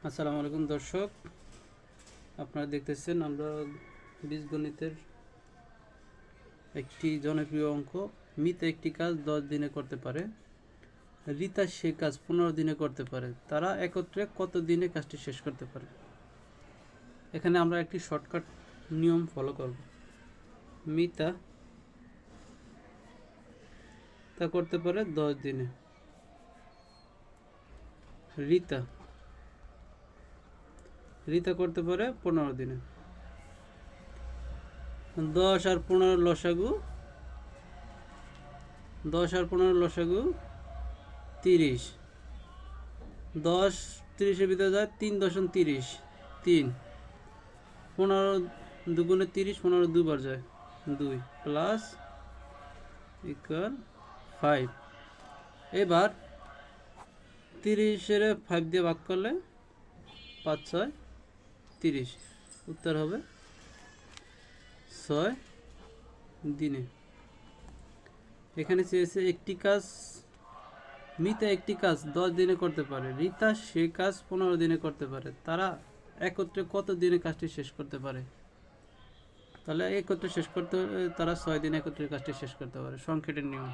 আসসালামু আলাইকুম দর্শক, আপনারা দেখতেছেন আমরা বীজগণিতের একটি জনপ্রিয় অঙ্ক। মিতা একটি কাজ 10 দিনে করতে পারে, রিতা সে কাজ 15 দিনে করতে পারে, তারা একত্রে কত দিনে কাজটি শেষ করতে পারে। এখানে আমরা একটি শর্টকাট নিয়ম ফলো করব। মিতা তা করতে পারে 10 দিনে, রিতা করতে পারে 15 দিনে। 10 আর 15 লসাগু, 10 আর 15 লসাগু 30। 10 30-এর ভিতরে যায় 3 দশম 30, 3। 15 দুগুণে 30, 15 দুবার যায় 2 প্লাস ইকুয়াল 5। এবার 30-এর 5 দিয়ে ভাগ করলে 5 6 30, উত্তর হবে 6 দিনে। এখানে চেয়েছে একটি কাজ, মিতা একটি কাজ 10 দিনে করতে পারে, রিতা সে কাজ 15 দিনে করতে পারে, তারা একত্রে কত দিনে কাজটি শেষ করতে পারে। তাহলে একত্রে শেষ করতে তারা 6 দিনে একত্রে কাজটি শেষ করতে পারে, সংক্ষেপের নিয়ম।